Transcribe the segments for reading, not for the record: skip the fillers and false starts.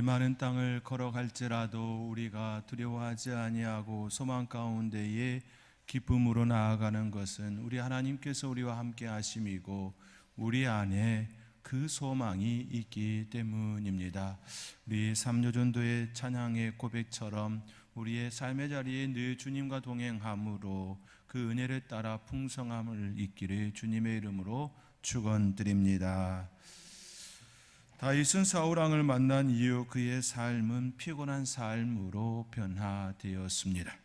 많은 땅을 걸어갈지라도 우리가 두려워하지 아니하고 소망 가운데에 기쁨으로 나아가는 것은 우리 하나님께서 우리와 함께 하심이고 우리 안에 그 소망이 있기 때문입니다. 우리 삼요전도의 찬양의 고백처럼 우리의 삶의 자리에 늘 주님과 동행함으로 그 은혜를 따라 풍성함을 잊기를 주님의 이름으로 축원드립니다. 다윗은 사울왕을 만난 이후 그의 삶은 피곤한 삶으로 변화되었습니다.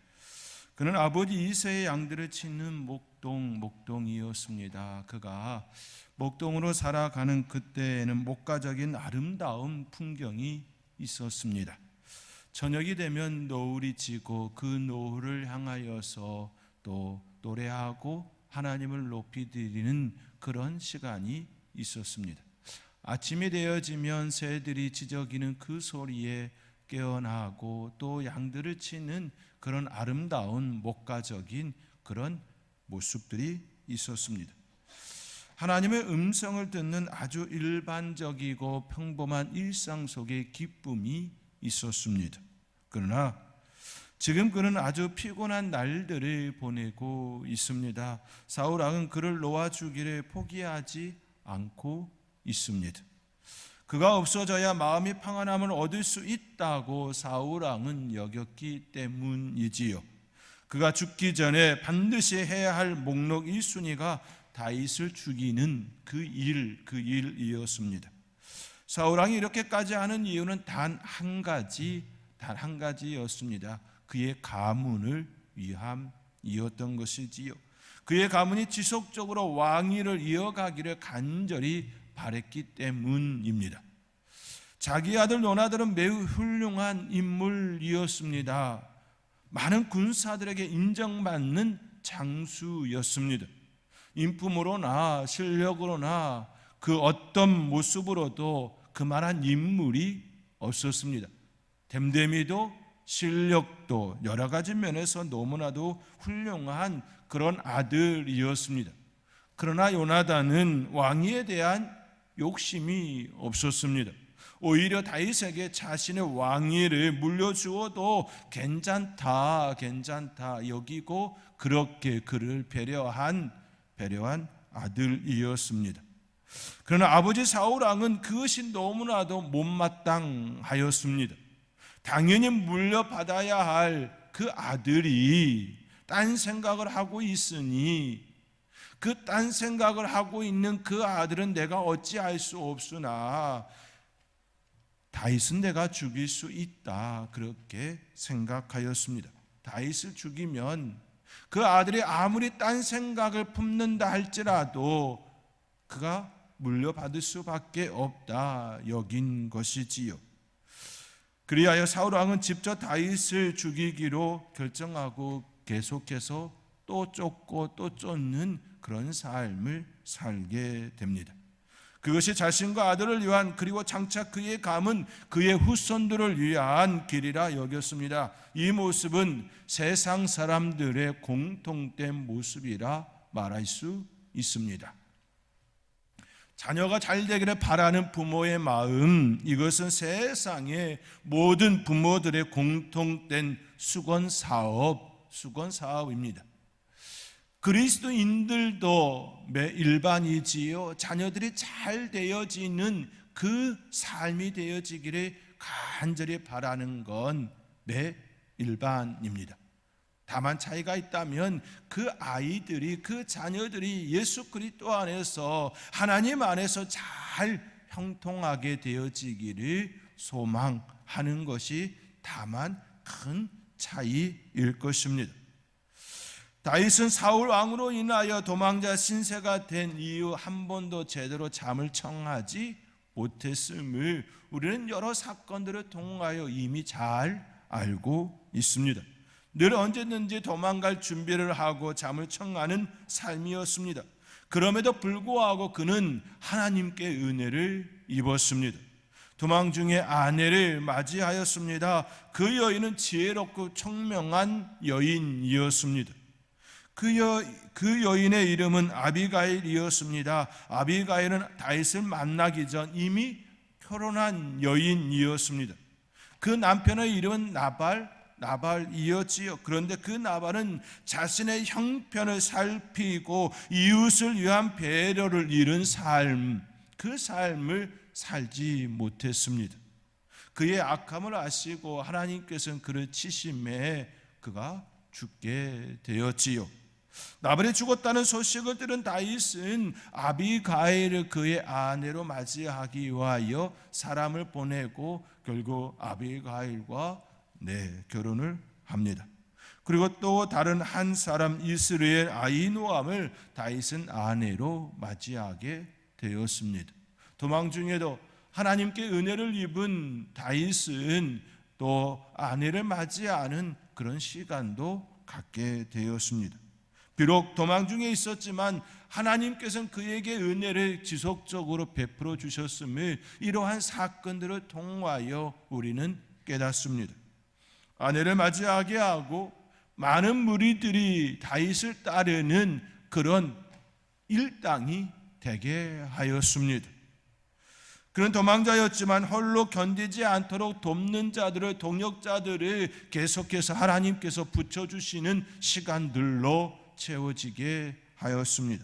그는 아버지 이새의 양들을 치는 목동이었습니다. 그가 목동으로 살아가는 그때에는 목가적인 아름다운 풍경이 있었습니다. 저녁이 되면 노을이 지고 그 노을을 향하여서 또 노래하고 하나님을 높이 드리는 그런 시간이 있었습니다. 아침이 되어지면 새들이 지저귀는 그 소리에 깨어나고 또 양들을 치는 그런 아름다운 목가적인 그런 모습들이 있었습니다. 하나님의 음성을 듣는 아주 일반적이고 평범한 일상 속에 기쁨이 있었습니다. 그러나 지금 그는 아주 피곤한 날들을 보내고 있습니다. 사울왕은 그를 놓아 주기를 포기하지 않고 있습니다. 그가 없어져야 마음이 평안함을 얻을 수 있다고 사울왕은 여겼기 때문이지요. 그가 죽기 전에 반드시 해야 할 목록 1순위가 다윗을 죽이는 그 일이었습니다. 사울왕이 이렇게까지 하는 이유는 단 한 가지였습니다. 그의 가문을 위함이었던 것이지요. 그의 가문이 지속적으로 왕위를 이어가기를 간절히 바랬기 때문입니다. 자기 아들 노나들은 매우 훌륭한 인물이었습니다. 많은 군사들에게 인정받는 장수였습니다. 인품으로나 실력으로나 그 어떤 모습으로도 그만한 인물이 없었습니다. 댐댐이도 실력도 여러 가지 면에서 너무나도 훌륭한 그런 아들이었습니다. 그러나 요나단은 왕위에 대한 욕심이 없었습니다. 오히려 다윗에게 자신의 왕위를 물려주어도 괜찮다 여기고 그렇게 그를 배려한 아들이었습니다. 그러나 아버지 사울왕은 그것이 너무나도 못마땅하였습니다. 당연히 물려받아야 할 그 아들이 딴 생각을 하고 있으니 그 딴 생각을 하고 있는 그 아들은 내가 어찌할 수 없으나 다윗은 내가 죽일 수 있다 그렇게 생각하였습니다. 다윗을 죽이면 그 아들이 아무리 딴 생각을 품는다 할지라도 그가 물려받을 수밖에 없다 여긴 것이지요. 그리하여 사울왕은 직접 다윗을 죽이기로 결정하고 계속해서 또 쫓고 또 쫓는 그런 삶을 살게 됩니다. 그것이 자신과 아들을 위한 그리고 장차 그의 감은 그의 후손들을 위한 길이라 여겼습니다. 이 모습은 세상 사람들의 공통된 모습이라 말할 수 있습니다. 자녀가 잘 되기를 바라는 부모의 마음, 이것은 세상의 모든 부모들의 공통된 수건사업입니다. 그리스도인들도 일반이지요. 자녀들이 잘 되어지는 그 삶이 되어지기를 간절히 바라는 건 일반입니다. 다만 차이가 있다면 그 아이들이 그 자녀들이 예수 그리스도 안에서 하나님 안에서 잘 형통하게 되어지기를 소망하는 것이 다만 큰 차이일 것입니다. 다윗은 사울 왕으로 인하여 도망자 신세가 된 이후 한 번도 제대로 잠을 청하지 못했음을 우리는 여러 사건들을 통하여 이미 잘 알고 있습니다. 늘 언제든지 도망갈 준비를 하고 잠을 청하는 삶이었습니다. 그럼에도 불구하고 그는 하나님께 은혜를 입었습니다. 도망 중에 아내를 맞이하였습니다. 그 여인은 지혜롭고 청명한 여인이었습니다. 그 여인의 이름은 아비가일이었습니다. 아비가일은 다윗을 만나기 전 이미 결혼한 여인이었습니다. 그 남편의 이름은 나발이었지요. 그런데 그 나발은 자신의 형편을 살피고 이웃을 위한 배려를 잃은 삶, 그 삶을 살지 못했습니다. 그의 악함을 아시고 하나님께서는 그를 치심에 그가 죽게 되었지요. 나발이 죽었다는 소식을 들은 다윗은 아비가일을 그의 아내로 맞이하기 위하여 사람을 보내고 결국 아비가일과 결혼을 합니다. 그리고 또 다른 한 사람 이스라엘 아히노암을 다윗은 아내로 맞이하게 되었습니다. 도망 중에도 하나님께 은혜를 입은 다윗은 또 아내를 맞이하는 그런 시간도 갖게 되었습니다. 비록 도망 중에 있었지만 하나님께서는 그에게 은혜를 지속적으로 베풀어 주셨음을 이러한 사건들을 통하여 우리는 깨닫습니다. 아내를 맞이하게 하고 많은 무리들이 다윗을 따르는 그런 일당이 되게 하였습니다. 그는 도망자였지만 홀로 견디지 않도록 돕는 자들을, 동역자들을 계속해서 하나님께서 붙여주시는 시간들로 채워지게 하였습니다.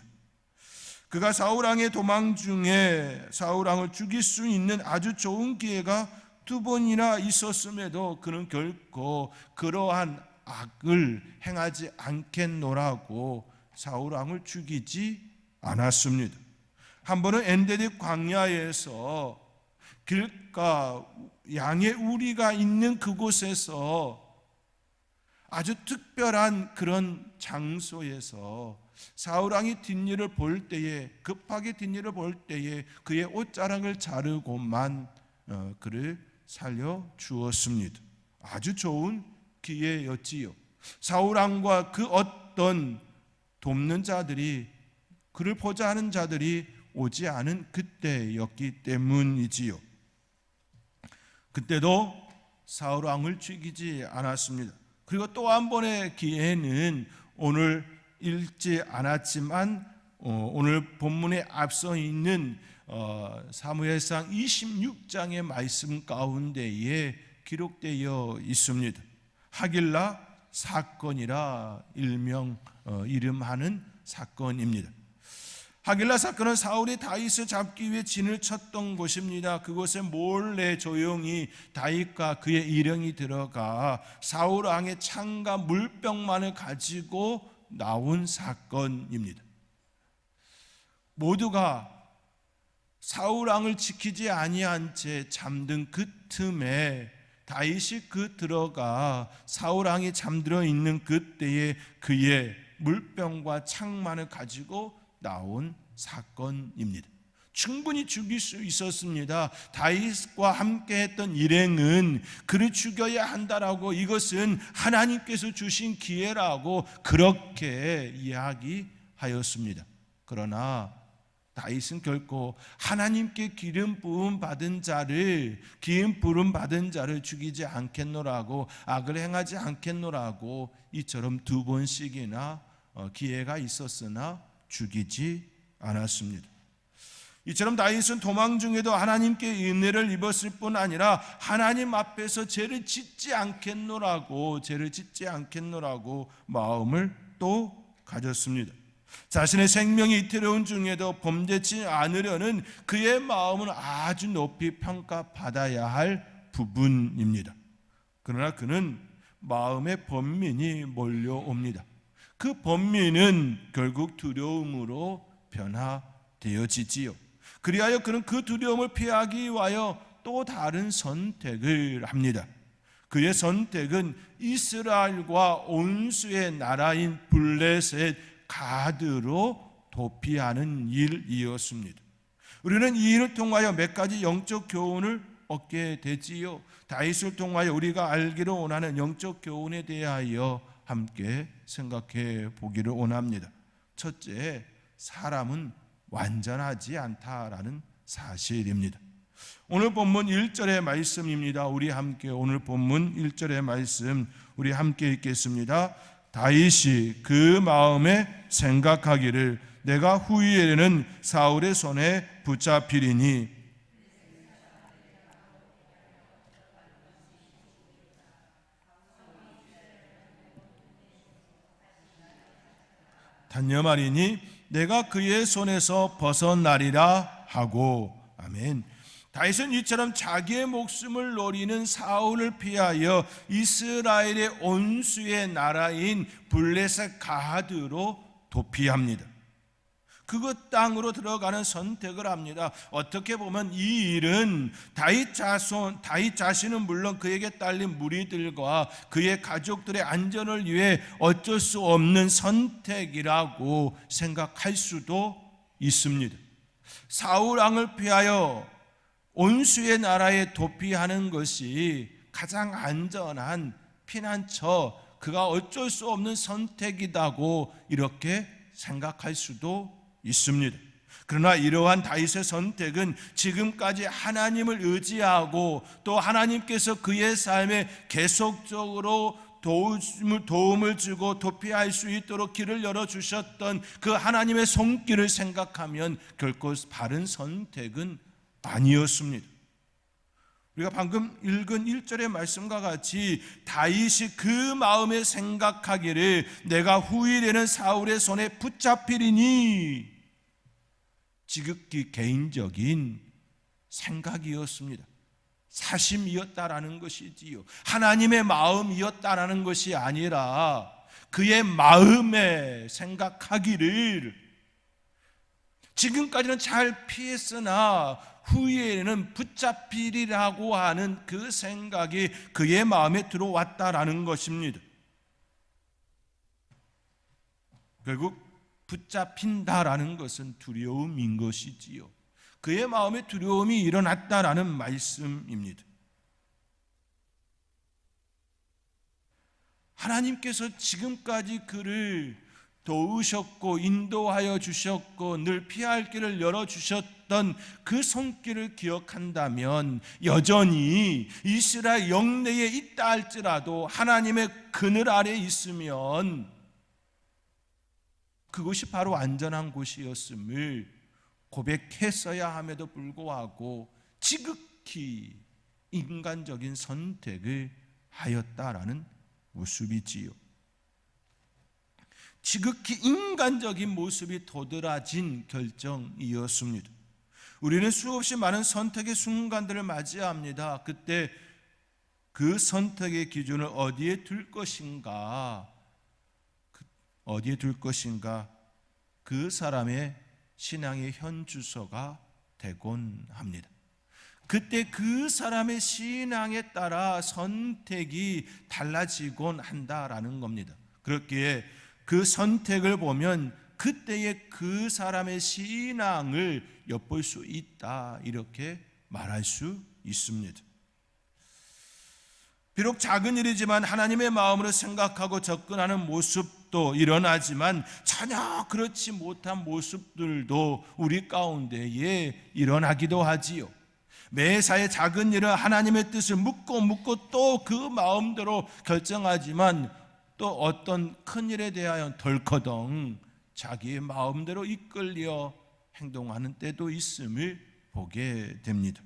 그가 사울왕의 도망 중에 사울왕을 죽일 수 있는 아주 좋은 기회가 2번이나 있었음에도 그는 결코 그러한 악을 행하지 않겠노라고 사울왕을 죽이지 않았습니다. 한 번은 엔게디 광야에서 길가 양의 우리가 있는 그곳에서 아주 특별한 그런 장소에서 사울왕이 뒷일을 볼 때에, 급하게 뒷일을 볼 때에 그의 옷자락을 자르고만 그를 살려 주었습니다. 아주 좋은 기회였지요. 사울왕과 그 어떤 돕는 자들이, 그를 보자 하는 자들이 오지 않은 그때였기 때문이지요. 그때도 사울왕을 죽이지 않았습니다. 그리고 또 한 번의 기회는 오늘 읽지 않았지만 오늘 본문에 앞서 있는 사무엘상 26장의 말씀 가운데에 기록되어 있습니다. 하길라 사건이라 이름하는 사건입니다. 하길라 사건은 사울이 다윗을 잡기 위해 진을 쳤던 곳입니다. 그곳에 몰래 조용히 다윗과 그의 일행이 들어가 사울 왕의 창과 물병만을 가지고 나온 사건입니다. 모두가 사울 왕을 지키지 아니한 채 잠든 그 틈에 다윗이 들어가 사울 왕이 잠들어 있는 그때에 그의 물병과 창만을 가지고 나온 사건입니다. 충분히 죽일 수 있었습니다. 다윗과 함께했던 일행은 그를 죽여야 한다라고, 이것은 하나님께서 주신 기회라고 그렇게 이야기하였습니다. 그러나 다윗은 결코 하나님께 기름 부음 받은 자를 죽이지 않겠노라고, 악을 행하지 않겠노라고 이처럼 2번씩이나 기회가 있었으나 죽이지 않았습니다. 이처럼 다윗은 도망 중에도 하나님께 은혜를 입었을 뿐 아니라 하나님 앞에서 죄를 짓지 않겠노라고 마음을 또 가졌습니다. 자신의 생명이 이태로운 중에도 범죄치 않으려는 그의 마음은 아주 높이 평가받아야 할 부분입니다. 그러나 그는 마음의 번민이 몰려옵니다. 그 번민은 결국 두려움으로 변화되어지지요. 그리하여 그는 그 두려움을 피하기 위하여 또 다른 선택을 합니다. 그의 선택은 이스라엘과 온수의 나라인 블레셋 가드로 도피하는 일이었습니다. 우리는 이 일을 통하여 몇 가지 영적 교훈을 얻게 되지요. 다윗을 통하여 우리가 알기를 원하는 영적 교훈에 대하여 함께 생각해 보기를 원합니다. 첫째, 사람은 완전하지 않다라는 사실입니다. 오늘 본문 1절의 말씀입니다. 우리 함께 오늘 본문 1절의 말씀 우리 함께 읽겠습니다. 다윗이 그 마음에 생각하기를 내가 후일에는 사울의 손에 붙잡히리니 단념하리니 내가 그의 손에서 벗어나리라 하고. 아멘. 다윗은 이처럼 자기의 목숨을 노리는 사울을 피하여 이스라엘의 온수의 나라인 블레셋 가드로 도피합니다. 그 땅으로 들어가는 선택을 합니다. 어떻게 보면 이 일은 다윗 자신은 물론 그에게 딸린 무리들과 그의 가족들의 안전을 위해 어쩔 수 없는 선택이라고 생각할 수도 있습니다. 사울 왕을 피하여 온수의 나라에 도피하는 것이 가장 안전한 피난처, 그가 어쩔 수 없는 선택이라고 이렇게 생각할 수도 있습니다. 그러나 이러한 다윗의 선택은 지금까지 하나님을 의지하고 또 하나님께서 그의 삶에 계속적으로 도움을 주고 도피할 수 있도록 길을 열어주셨던 그 하나님의 손길을 생각하면 결코 바른 선택은 아니었습니다. 우리가 방금 읽은 1절의 말씀과 같이 다윗이 그 마음에 생각하기를 내가 후일에는 사울의 손에 붙잡히리니 지극히 개인적인 생각이었습니다. 사심이었다라는 것이지요. 하나님의 마음이었다라는 것이 아니라 그의 마음에 생각하기를 지금까지는 잘 피했으나 후에는 붙잡히리라고 하는 그 생각이 그의 마음에 들어왔다라는 것입니다. 결국 붙잡힌다라는 것은 두려움인 것이지요. 그의 마음에 두려움이 일어났다라는 말씀입니다. 하나님께서 지금까지 그를 도우셨고 인도하여 주셨고 늘 피할 길을 열어주셨던 그 손길을 기억한다면 여전히 이스라엘 영내에 있다 할지라도 하나님의 그늘 아래 있으면 그것이 바로 안전한 곳이었음을 고백했어야 함에도 불구하고 지극히 인간적인 선택을 하였다라는 모습이지요. 지극히 인간적인 모습이 도드라진 결정이었습니다. 우리는 수없이 많은 선택의 순간들을 맞이합니다. 그때 그 선택의 기준을 어디에 둘 것인가 그 사람의 신앙의 현주소가 되곤 합니다. 그때 그 사람의 신앙에 따라 선택이 달라지곤 한다라는 겁니다. 그렇기에 그 선택을 보면 그때의 그 사람의 신앙을 엿볼 수 있다, 이렇게 말할 수 있습니다. 비록 작은 일이지만 하나님의 마음으로 생각하고 접근하는 모습도 일어나지만 전혀 그렇지 못한 모습들도 우리 가운데에 일어나기도 하지요. 매사에 작은 일은 하나님의 뜻을 묻고 또 그 마음대로 결정하지만 또 어떤 큰 일에 대하여 덜커덩 자기의 마음대로 이끌려 행동하는 때도 있음을 보게 됩니다.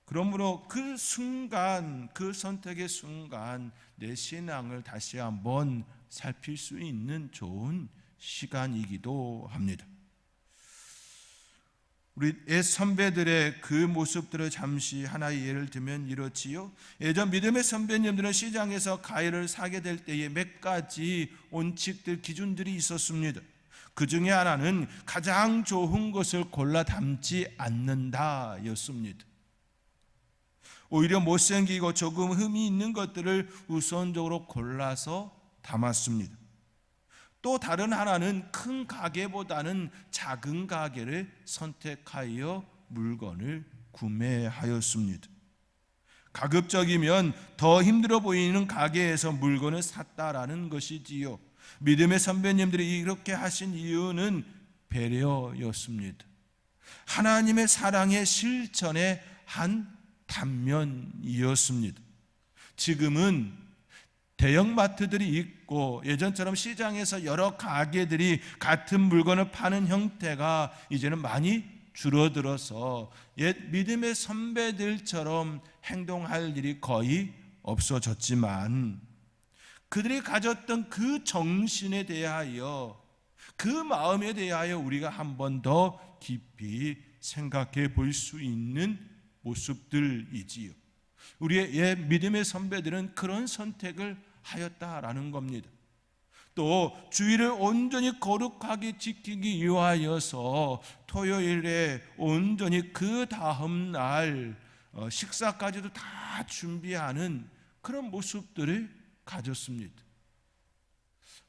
그러므로 그 순간, 그 선택의 순간 내 신앙을 다시 한번 살필 수 있는 좋은 시간이기도 합니다. 우리 옛 선배들의 그 모습들을 잠시 하나의 예를 들면 이렇지요. 예전 믿음의 선배님들은 시장에서 과일을 사게 될 때에 몇 가지 원칙들, 기준들이 있었습니다. 그 중에 하나는 가장 좋은 것을 골라 담지 않는다 였습니다. 오히려 못생기고 조금 흠이 있는 것들을 우선적으로 골라서 담았습니다. 또 다른 하나는 큰 가게보다는 작은 가게를 선택하여 물건을 구매하였습니다. 가급적이면 더 힘들어 보이는 가게에서 물건을 샀다라는 것이지요. 믿음의 선배님들이 이렇게 하신 이유는 배려였습니다. 하나님의 사랑의 실천의 한 단면이었습니다. 지금은 대형마트들이 있고 예전처럼 시장에서 여러 가게들이 같은 물건을 파는 형태가 이제는 많이 줄어들어서 옛 믿음의 선배들처럼 행동할 일이 거의 없어졌지만 그들이 가졌던 그 정신에 대하여, 그 마음에 대하여 우리가 한 번 더 깊이 생각해 볼 수 있는 모습들이지요. 우리의 옛 믿음의 선배들은 그런 선택을 하였다라는 겁니다. 또 주일을 온전히 거룩하게 지키기 위하여서 토요일에 온전히 그 다음 날 식사까지도 다 준비하는 그런 모습들을 가졌습니다.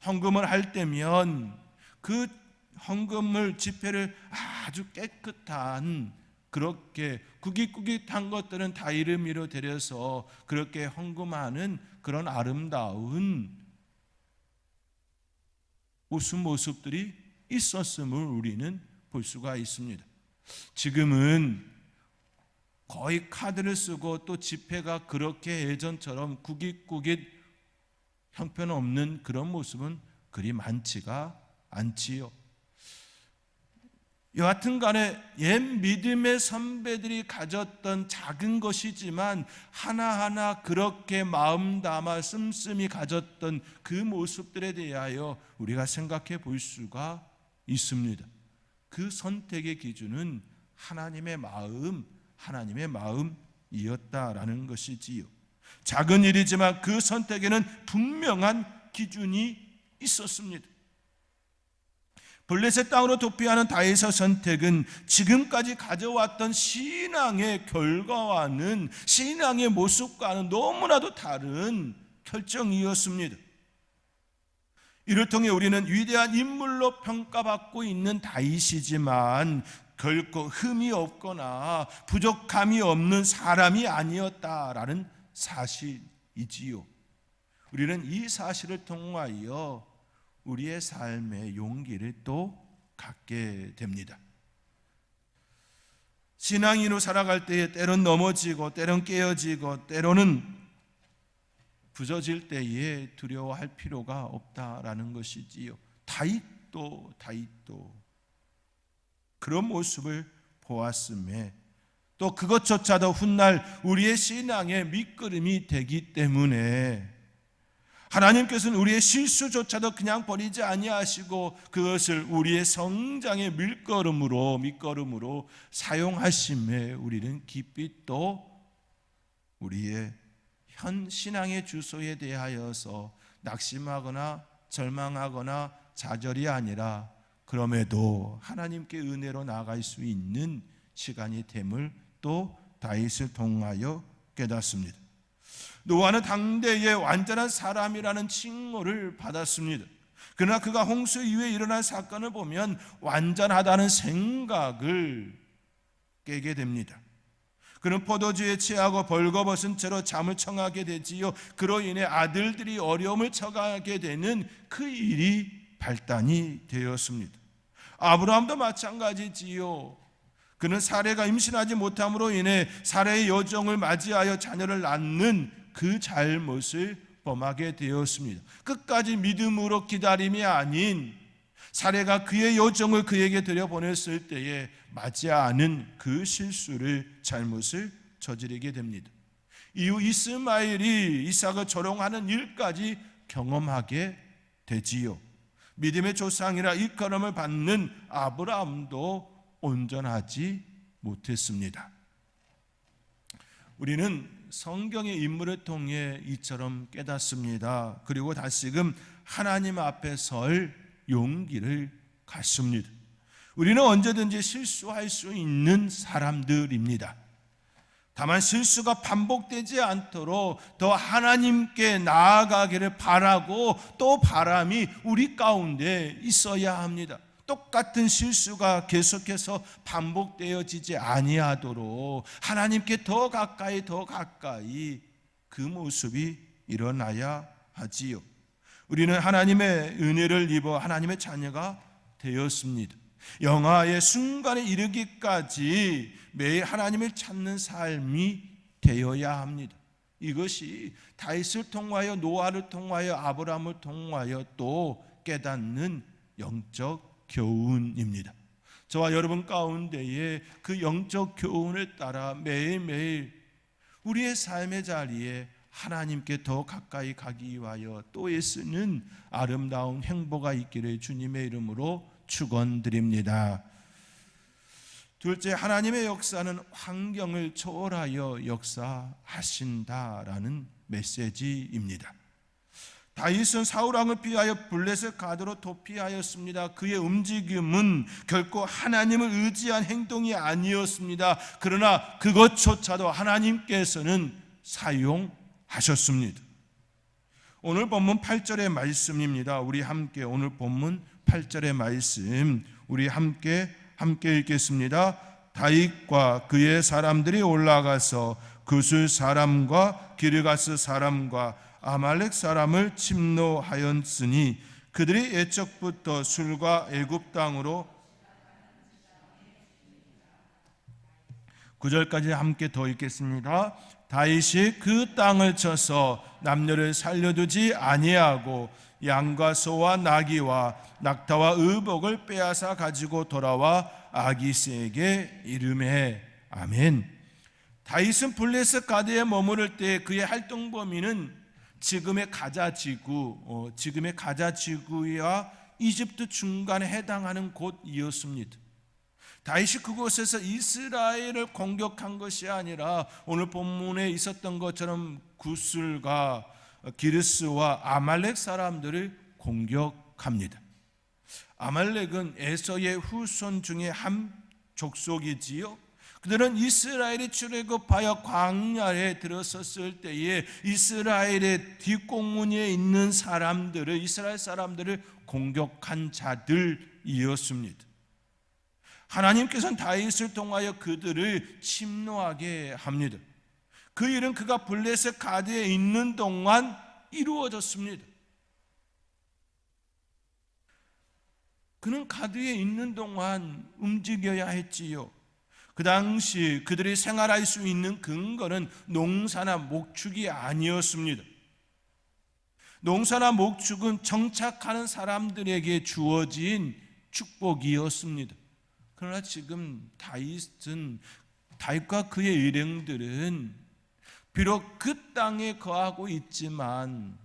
헌금을 할 때면 그 헌금을 지폐를 아주 깨끗한, 그렇게 구깃구깃한 것들은 다 이름으로 드려서 그렇게 헌금하는 그런 아름다운 모습들이 있었음을 우리는 볼 수가 있습니다. 지금은 거의 카드를 쓰고 또 지폐가 그렇게 예전처럼 구깃구깃 형편없는 그런 모습은 그리 많지가 않지요. 여하튼 간에 옛 믿음의 선배들이 가졌던 작은 것이지만 하나하나 그렇게 마음 담아 씀씀이 가졌던 그 모습들에 대하여 우리가 생각해 볼 수가 있습니다. 그 선택의 기준은 하나님의 마음이었다라는 것이지요. 작은 일이지만 그 선택에는 분명한 기준이 있었습니다. 블레셋 땅으로 도피하는 다윗의 선택은 지금까지 가져왔던 신앙의 결과와는, 신앙의 모습과는 너무나도 다른 결정이었습니다. 이를 통해 우리는 위대한 인물로 평가받고 있는 다윗이지만 결코 흠이 없거나 부족함이 없는 사람이 아니었다라는 사실이지요. 우리는 이 사실을 통하여 우리의 삶의 용기를 또 갖게 됩니다. 신앙인으로 살아갈 때에 때론 넘어지고 때론 깨어지고 때로는 부서질 때에 두려워할 필요가 없다라는 것이지요. 다윗도 그런 모습을 보았음에 또 그것조차도 훗날 우리의 신앙의 밑거름이 되기 때문에 하나님께서는 우리의 실수조차도 그냥 버리지 아니하시고 그것을 우리의 성장의 밑거름으로 사용하심에 우리는 깊이 또 우리의 현 신앙의 주소에 대하여서 낙심하거나 절망하거나 좌절이 아니라 그럼에도 하나님께 은혜로 나아갈 수 있는 시간이 됨을 또 다윗을 통하여 깨닫습니다. 노아는 당대의 완전한 사람이라는 칭호를 받았습니다. 그러나 그가 홍수 이후에 일어난 사건을 보면 완전하다는 생각을 깨게 됩니다. 그는 포도주에 취하고 벌거벗은 채로 잠을 청하게 되지요. 그로 인해 아들들이 어려움을 처하게 되는 그 일이 발단이 되었습니다. 아브라함도 마찬가지지요. 그는 사레가 임신하지 못함으로 인해 사레의 여종을 맞이하여 자녀를 낳는 그 잘못을 범하게 되었습니다. 끝까지 믿음으로 기다림이 아닌 사레가 그의 여종을 그에게 들여보냈을 때에 맞지 않은 그 잘못을 저지르게 됩니다. 이후 이스마엘이 이삭을 조롱하는 일까지 경험하게 되지요. 믿음의 조상이라 일컬음을 받는 아브라함도 온전하지 못했습니다. 우리는 성경의 인물을 통해 이처럼 깨닫습니다. 그리고 다시금 하나님 앞에 설 용기를 갖습니다. 우리는 언제든지 실수할 수 있는 사람들입니다. 다만 실수가 반복되지 않도록 더 하나님께 나아가기를 바라고 또 바람이 우리 가운데 있어야 합니다. 똑같은 실수가 계속해서 반복되어지지 아니하도록 하나님께 더 가까이 그 모습이 일어나야 하지요. 우리는 하나님의 은혜를 입어 하나님의 자녀가 되었습니다. 영화의 순간에 이르기까지 매일 하나님을 찾는 삶이 되어야 합니다. 이것이 다윗을 통하여 노아를 통하여 아브라함을 통하여 또 깨닫는 영적 교훈입니다. 저와 여러분 가운데에 그 영적 교훈을 따라 매일매일 우리의 삶의 자리에 하나님께 더 가까이 가기 위하여 또 애쓰는 아름다운 행보가 있기를 주님의 이름으로 축원드립니다. 둘째, 하나님의 역사는 환경을 초월하여 역사하신다라는 메시지입니다. 다윗은 사울 왕을 피하여 블레셋 가드로 도피하였습니다. 그의 움직임은 결코 하나님을 의지한 행동이 아니었습니다. 그러나 그것조차도 하나님께서는 사용하셨습니다. 오늘 본문 8절의 말씀입니다. 우리 함께 오늘 본문 8절의 말씀 우리 함께 읽겠습니다. 다윗과 그의 사람들이 올라가서 구슬 사람과 기르가스 사람과 아말렉 사람을 침노하였으니 그들이 옛적부터 술과 애굽 땅으로 9절까지 함께 더 읽겠습니다. 다윗이 그 땅을 쳐서 남녀를 살려두지 아니하고 양과 소와 나귀와 낙타와 의복을 빼앗아 가지고 돌아와 아기스에게 이르매. 아멘. 다윗은 블레셋 가드에 머무를 때 그의 활동 범위는 지금의 가자지구와 이집트 중간에 해당하는 곳이었습니다. 다윗이 그곳에서 이스라엘을 공격한 것이 아니라 오늘 본문에 있었던 것처럼 구슬과 기르스와 아말렉 사람들을 공격합니다. 아말렉은 에서의 후손 중에 한 족속이지요. 그들은 이스라엘이 출애굽하여 광야에 들어섰을 때에 이스라엘의 뒷공문에 있는 사람들을, 이스라엘 사람들을 공격한 자들이었습니다. 하나님께서는 다윗을 통하여 그들을 침노하게 합니다. 그 일은 그가 블레셋 가드에 있는 동안 이루어졌습니다. 그는 가드에 있는 동안 움직여야 했지요. 그 당시 그들이 생활할 수 있는 근거는 농사나 목축이 아니었습니다. 농사나 목축은 정착하는 사람들에게 주어진 축복이었습니다. 그러나 지금 다윗과 그의 일행들은 비록 그 땅에 거하고 있지만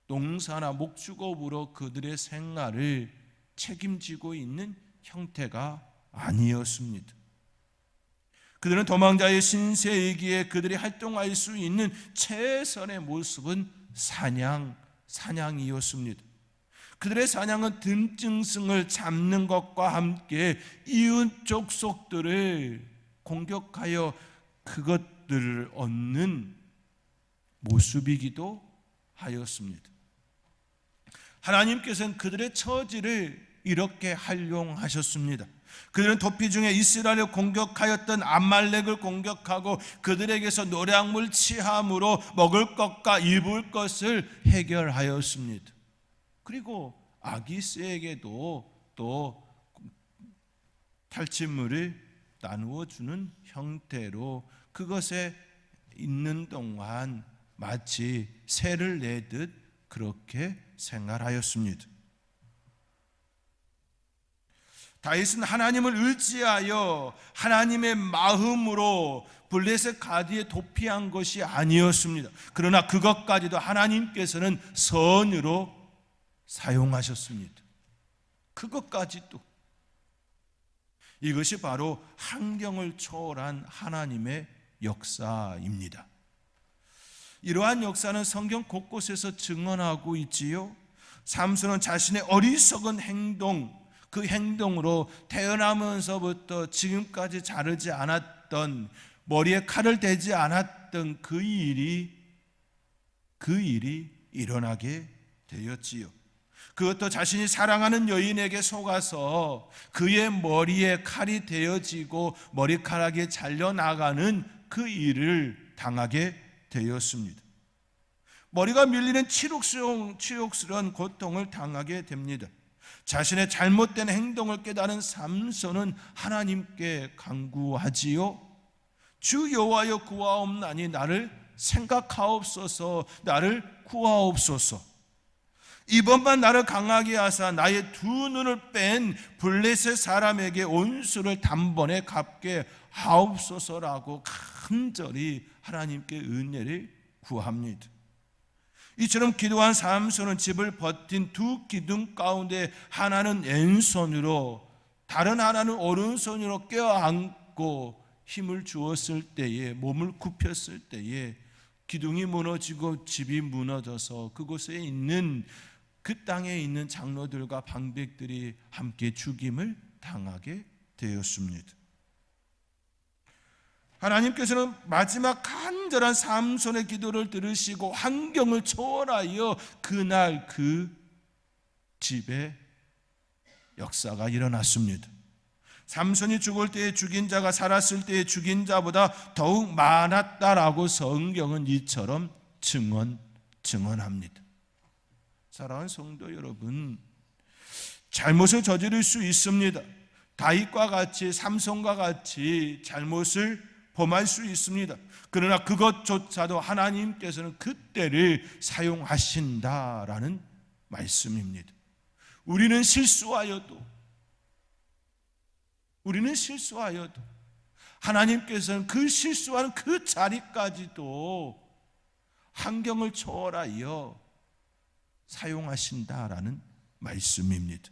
농사나 목축업으로 그들의 생활을 책임지고 있는 형태가 아니었습니다. 그들은 도망자의 신세이기에 그들이 활동할 수 있는 최선의 모습은 사냥이었습니다. 그들의 사냥은 들짐승을 잡는 것과 함께 이웃 족속들을 공격하여 그것들을 얻는 모습이기도 하였습니다. 하나님께서는 그들의 처지를 이렇게 활용하셨습니다. 그들은 도피 중에 이스라엘을 공격하였던 아말렉을 공격하고 그들에게서 노량물 취함으로 먹을 것과 입을 것을 해결하였습니다. 그리고 아기스에게도 또 탈취물을 나누어 주는 형태로 그것에 있는 동안 마치 새를 내듯 그렇게 생활하였습니다. 다윗은 하나님을 의지하여 하나님의 마음으로 블레셋 가드에 도피한 것이 아니었습니다. 그러나 그것까지도 하나님께서는 선으로 사용하셨습니다. 그것까지도. 이것이 바로 환경을 초월한 하나님의 역사입니다. 이러한 역사는 성경 곳곳에서 증언하고 있지요. 삼손은 자신의 어리석은 행동, 그 행동으로 태어나면서부터 지금까지 자르지 않았던, 머리에 칼을 대지 않았던 그 일이 일어나게 되었지요. 그것도 자신이 사랑하는 여인에게 속아서 그의 머리에 칼이 되어지고 머리카락이 잘려나가는 그 일을 당하게 되었습니다. 머리가 밀리는 치욕스러운 고통을 당하게 됩니다. 자신의 잘못된 행동을 깨달은 삼손은 하나님께 간구하지요. 주 여호와여 구하옵나니 나를 생각하옵소서, 나를 구하옵소서. 이번만 나를 강하게 하사 나의 두 눈을 뺀 블레셋 사람에게 온수를 단번에 갚게 하옵소서라고 간절히 하나님께 은혜를 구합니다. 이처럼 기도한 삼손은 집을 버틴 두 기둥 가운데 하나는 왼손으로 다른 하나는 오른손으로 껴안고 힘을 주었을 때에, 몸을 굽혔을 때에 기둥이 무너지고 집이 무너져서 그곳에 있는, 그 땅에 있는 장로들과 방백들이 함께 죽임을 당하게 되었습니다. 하나님께서는 마지막 간절한 삼손의 기도를 들으시고 환경을 초월하여 그날 그 집에 역사가 일어났습니다. 삼손이 죽을 때에 죽인 자가 살았을 때에 죽인 자보다 더욱 많았다라고 성경은 이처럼 증언합니다. 사랑하는 성도 여러분, 잘못을 저지를 수 있습니다. 다윗과 같이, 삼손과 같이 잘못을 범할 수 있습니다. 그러나 그것조차도 하나님께서는 그때를 사용하신다라는 말씀입니다. 우리는 실수하여도 하나님께서는 그 실수하는 그 자리까지도 환경을 초월하여 사용하신다라는 말씀입니다.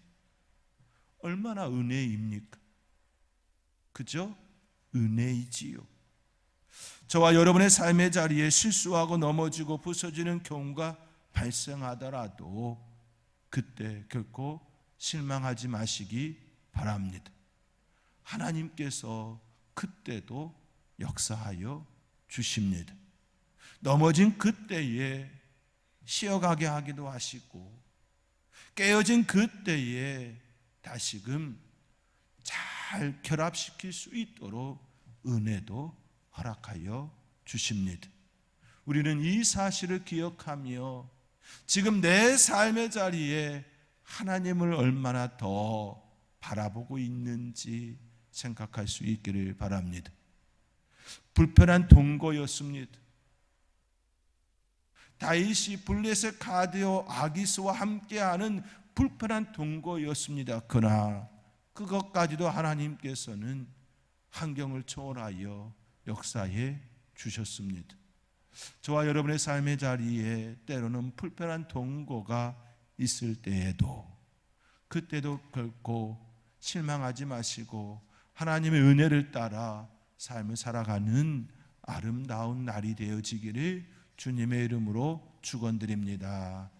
얼마나 은혜입니까? 그죠? 은혜이지요. 저와 여러분의 삶의 자리에 실수하고 넘어지고 부서지는 경우가 발생하더라도 그때 결코 실망하지 마시기 바랍니다. 하나님께서 그때도 역사하여 주십니다. 넘어진 그때에 쉬어가게 하기도 하시고, 깨어진 그때에 다시금 잘 결합시킬 수 있도록 은혜도 허락하여 주십니다. 우리는 이 사실을 기억하며 지금 내 삶의 자리에 하나님을 얼마나 더 바라보고 있는지 생각할 수 있기를 바랍니다. 불편한 동거였습니다. 다윗이 블레셋 가드요 아기스와 함께하는 불편한 동거였습니다. 그러나 그것까지도 하나님께서는 환경을 초월하여 역사해 주셨습니다. 저와 여러분의 삶의 자리에 때로는 불편한 동거가 있을 때에도, 그때도 결코 실망하지 마시고 하나님의 은혜를 따라 삶을 살아가는 아름다운 날이 되어지기를 주님의 이름으로 축원드립니다.